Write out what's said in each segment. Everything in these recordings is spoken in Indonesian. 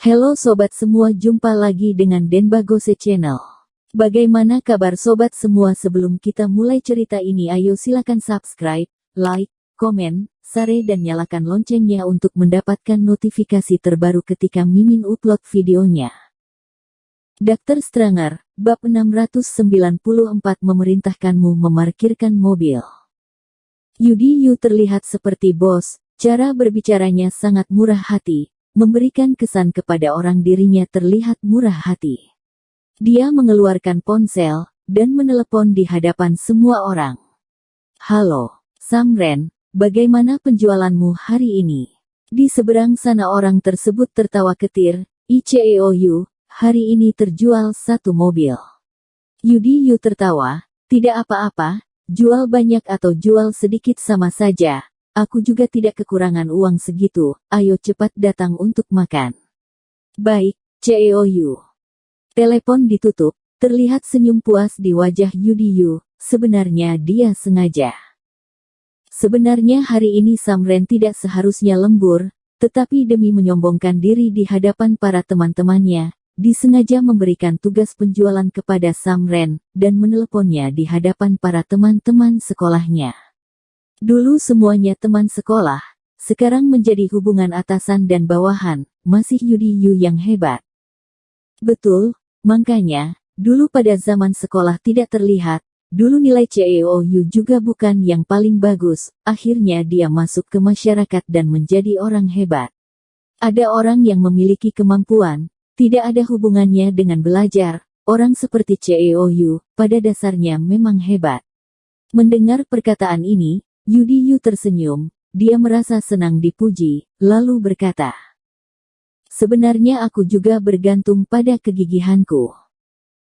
Halo sobat semua, jumpa lagi dengan Denbagose Channel. Bagaimana kabar sobat semua? Sebelum kita mulai cerita ini, ayo silakan subscribe, like, komen, share dan nyalakan loncengnya untuk mendapatkan notifikasi terbaru ketika Mimin upload videonya. Dr. Stranger, bab 694 memerintahkanmu memarkirkan mobil. Yu terlihat seperti bos, cara berbicaranya sangat murah hati, memberikan kesan kepada orang dirinya terlihat murah hati. Dia mengeluarkan ponsel, dan menelepon di hadapan semua orang. Halo, Samren, bagaimana penjualanmu hari ini? Di seberang sana orang tersebut tertawa ketir, ICEOU, hari ini terjual 1 mobil. Yu tertawa, tidak apa-apa, jual banyak atau jual sedikit sama saja. Aku juga tidak kekurangan uang segitu, ayo cepat datang untuk makan. Baik, CEOU. Telepon ditutup, terlihat senyum puas di wajah Yu. Sebenarnya dia sengaja. Sebenarnya hari ini Samren tidak seharusnya lembur, tetapi demi menyombongkan diri di hadapan para teman-temannya, disengaja memberikan tugas penjualan kepada Samren, dan meneleponnya di hadapan para teman-teman sekolahnya. Dulu semuanya teman sekolah, sekarang menjadi hubungan atasan dan bawahan, masih Yu yang hebat. Betul, makanya, dulu pada zaman sekolah tidak terlihat, dulu nilai CEOU juga bukan yang paling bagus, akhirnya dia masuk ke masyarakat dan menjadi orang hebat. Ada orang yang memiliki kemampuan, tidak ada hubungannya dengan belajar, orang seperti CEOU, pada dasarnya memang hebat. Mendengar perkataan ini, Yu tersenyum, dia merasa senang dipuji, lalu berkata, sebenarnya aku juga bergantung pada kegigihanku.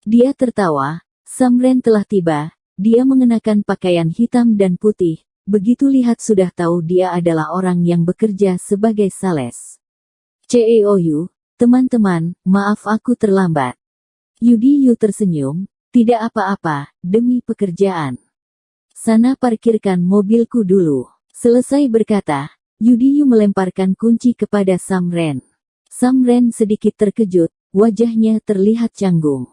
Dia tertawa, Samren telah tiba, dia mengenakan pakaian hitam dan putih, begitu lihat sudah tahu dia adalah orang yang bekerja sebagai sales. CEOU, teman-teman, maaf aku terlambat. Yu tersenyum, tidak apa-apa, demi pekerjaan. Sana parkirkan mobilku dulu. Selesai berkata, Yu melemparkan kunci kepada Samren. Samren sedikit terkejut, wajahnya terlihat canggung.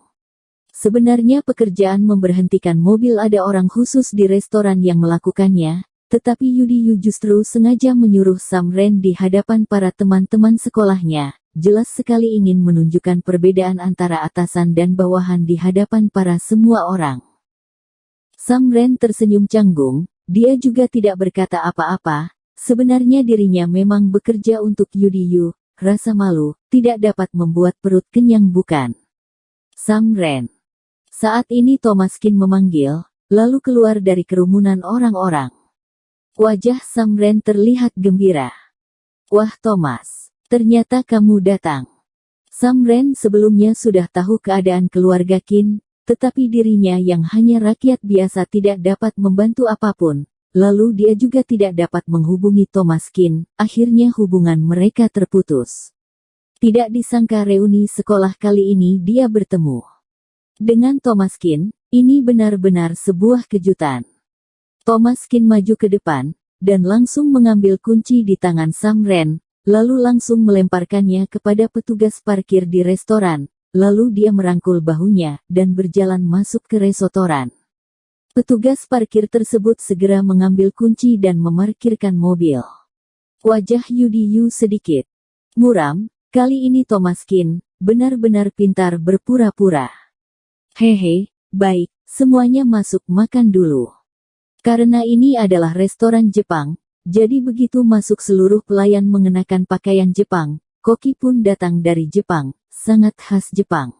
Sebenarnya pekerjaan memberhentikan mobil ada orang khusus di restoran yang melakukannya, tetapi Yu justru sengaja menyuruh Samren di hadapan para teman-teman sekolahnya, jelas sekali ingin menunjukkan perbedaan antara atasan dan bawahan di hadapan para semua orang. Samren tersenyum canggung, dia juga tidak berkata apa-apa, sebenarnya dirinya memang bekerja untuk Yu, rasa malu, tidak dapat membuat perut kenyang bukan? Samren. Saat ini Thomaskin memanggil, lalu keluar dari kerumunan orang-orang. Wajah Samren terlihat gembira. Wah Thomas, ternyata kamu datang. Samren sebelumnya sudah tahu keadaan keluarga Qin, tetapi dirinya yang hanya rakyat biasa tidak dapat membantu apapun, lalu dia juga tidak dapat menghubungi Thomaskin, akhirnya hubungan mereka terputus. Tidak disangka reuni sekolah kali ini dia bertemu dengan Thomaskin, ini benar-benar sebuah kejutan. Thomaskin maju ke depan, dan langsung mengambil kunci di tangan Samren, lalu langsung melemparkannya kepada petugas parkir di restoran. Lalu dia merangkul bahunya, dan berjalan masuk ke restoran. Petugas parkir tersebut segera mengambil kunci dan memarkirkan mobil. Wajah Yu sedikit muram, kali ini Thomaskin, benar-benar pintar berpura-pura. Hehe, baik, semuanya masuk makan dulu. Karena ini adalah restoran Jepang, jadi begitu masuk seluruh pelayan mengenakan pakaian Jepang, koki pun datang dari Jepang. Sangat khas Jepang.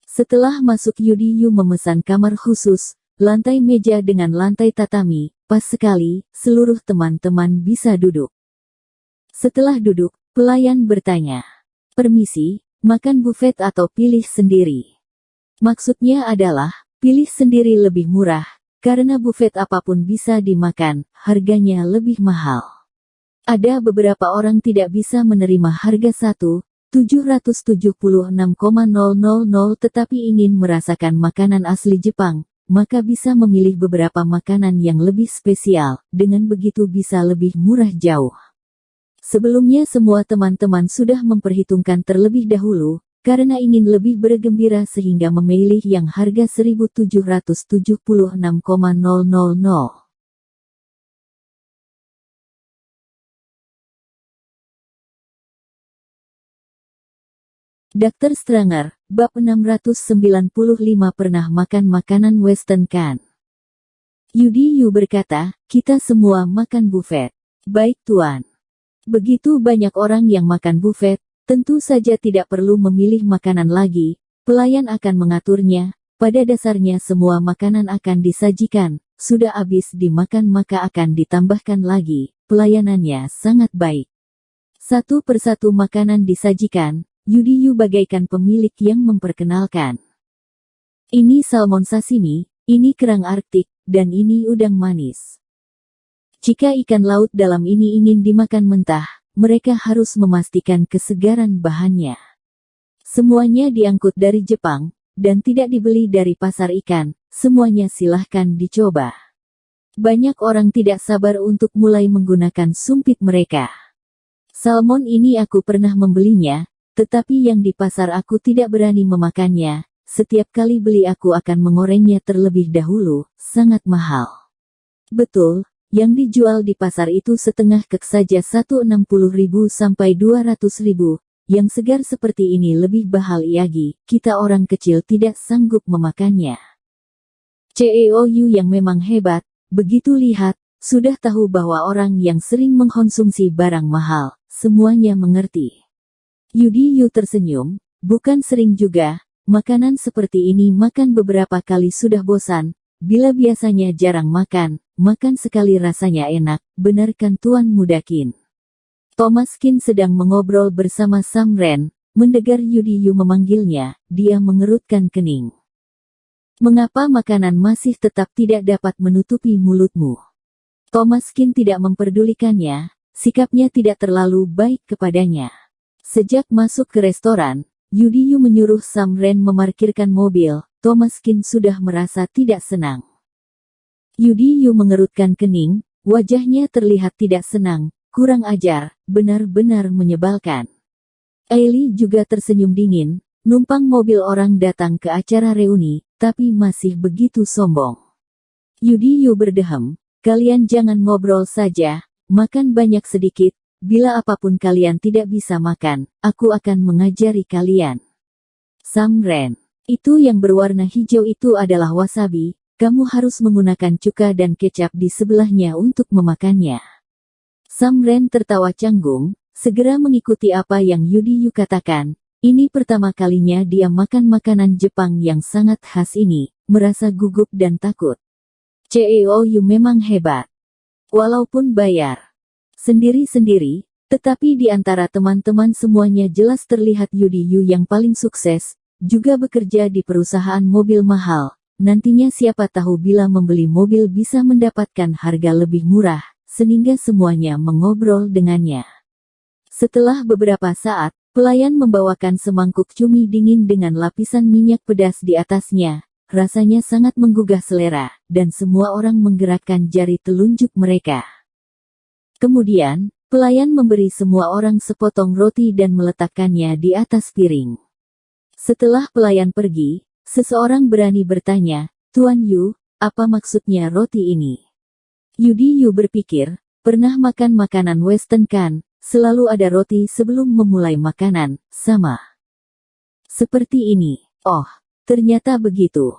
Setelah masuk Yu memesan kamar khusus, lantai meja dengan lantai tatami, pas sekali, seluruh teman-teman bisa duduk. Setelah duduk, pelayan bertanya, permisi, makan buffet atau pilih sendiri? Maksudnya adalah, pilih sendiri lebih murah, karena buffet apapun bisa dimakan, harganya lebih mahal. Ada beberapa orang tidak bisa menerima harga 776,000 tetapi ingin merasakan makanan asli Jepang, maka bisa memilih beberapa makanan yang lebih spesial, dengan begitu bisa lebih murah jauh. Sebelumnya semua teman-teman sudah memperhitungkan terlebih dahulu, karena ingin lebih bergembira sehingga memilih yang harga 1.776,000. Dr. Stranger, bab 695 pernah makan makanan Western kan? Yudi Yu berkata, kita semua makan buffet. Baik tuan. Begitu banyak orang yang makan buffet, tentu saja tidak perlu memilih makanan lagi, pelayan akan mengaturnya, pada dasarnya semua makanan akan disajikan, sudah habis dimakan maka akan ditambahkan lagi, pelayanannya sangat baik. Satu persatu makanan disajikan, Yudi Yu bagaikan pemilik yang memperkenalkan. Ini salmon sashimi, ini kerang arktik, dan ini udang manis. Jika ikan laut dalam ini ingin dimakan mentah, mereka harus memastikan kesegaran bahannya. Semuanya diangkut dari Jepang, dan tidak dibeli dari pasar ikan, semuanya silahkan dicoba. Banyak orang tidak sabar untuk mulai menggunakan sumpit mereka. Salmon ini aku pernah membelinya, tetapi yang di pasar aku tidak berani memakannya, setiap kali beli aku akan mengorengnya terlebih dahulu, sangat mahal. Betul, yang dijual di pasar itu setengah kek saja 160.000 sampai 200.000, yang segar seperti ini lebih mahal lagi, kita orang kecil tidak sanggup memakannya. CEOU yang memang hebat, begitu lihat, sudah tahu bahwa orang yang sering mengkonsumsi barang mahal, semuanya mengerti. Yudi Yu tersenyum, bukan sering juga, makanan seperti ini makan beberapa kali sudah bosan, bila biasanya jarang makan sekali rasanya enak, benarkan Tuan Muda Qin. Thomas Qin sedang mengobrol bersama Sam Ren, mendengar Yudi Yu memanggilnya, dia mengerutkan kening. Mengapa makanan masih tetap tidak dapat menutupi mulutmu? Thomas Qin tidak memperdulikannya, sikapnya tidak terlalu baik kepadanya. Sejak masuk ke restoran, Yudi Yu menyuruh Sam Ren memarkirkan mobil, Thomas Qin sudah merasa tidak senang. Yudi Yu mengerutkan kening, wajahnya terlihat tidak senang, kurang ajar, benar-benar menyebalkan. Ailey juga tersenyum dingin, numpang mobil orang datang ke acara reuni, tapi masih begitu sombong. Yudi Yu berdehem, kalian jangan ngobrol saja, makan banyak sedikit. Bila apapun kalian tidak bisa makan, aku akan mengajari kalian. Sam Ren, itu yang berwarna hijau itu adalah wasabi, kamu harus menggunakan cuka dan kecap di sebelahnya untuk memakannya. Sam Ren tertawa canggung, segera mengikuti apa yang Yudi Yu katakan, ini pertama kalinya dia makan makanan Jepang yang sangat khas ini, merasa gugup dan takut. CEOU memang hebat. Walaupun bayar sendiri-sendiri, tetapi di antara teman-teman semuanya jelas terlihat Yudi Yu yang paling sukses, juga bekerja di perusahaan mobil mahal, nantinya siapa tahu bila membeli mobil bisa mendapatkan harga lebih murah, sehingga semuanya mengobrol dengannya. Setelah beberapa saat, pelayan membawakan semangkuk cumi dingin dengan lapisan minyak pedas di atasnya, rasanya sangat menggugah selera, dan semua orang menggerakkan jari telunjuk mereka. Kemudian, pelayan memberi semua orang sepotong roti dan meletakkannya di atas piring. Setelah pelayan pergi, seseorang berani bertanya, Tuan Yu, apa maksudnya roti ini? Yudi Yu berpikir, pernah makan makanan Western kan, selalu ada roti sebelum memulai makanan, sama seperti ini. Oh, ternyata begitu.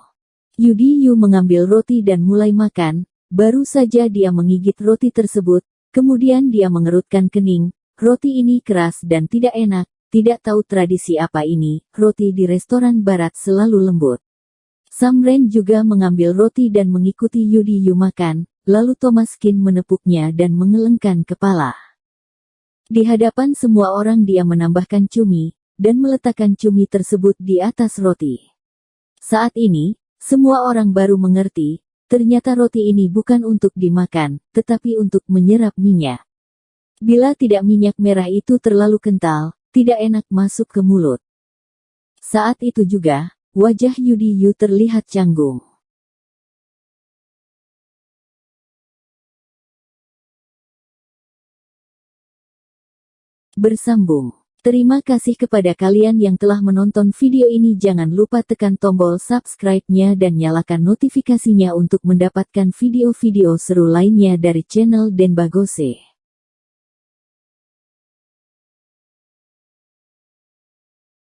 Yudi Yu mengambil roti dan mulai makan, baru saja dia menggigit roti tersebut, kemudian dia mengerutkan kening, roti ini keras dan tidak enak, tidak tahu tradisi apa ini, roti di restoran barat selalu lembut. Sam Ren juga mengambil roti dan mengikuti Yudi Yu makan, lalu Thomas Qin menepuknya dan mengelengkan kepala. Di hadapan semua orang dia menambahkan cumi, dan meletakkan cumi tersebut di atas roti. Saat ini, semua orang baru mengerti, ternyata roti ini bukan untuk dimakan, tetapi untuk menyerap minyak. Bila tidak minyak merah itu terlalu kental, tidak enak masuk ke mulut. Saat itu juga, wajah Yudi Yu terlihat canggung. Bersambung. Terima kasih kepada kalian yang telah menonton video ini. Jangan lupa tekan tombol subscribe-nya dan nyalakan notifikasinya untuk mendapatkan video-video seru lainnya dari channel Denbagose.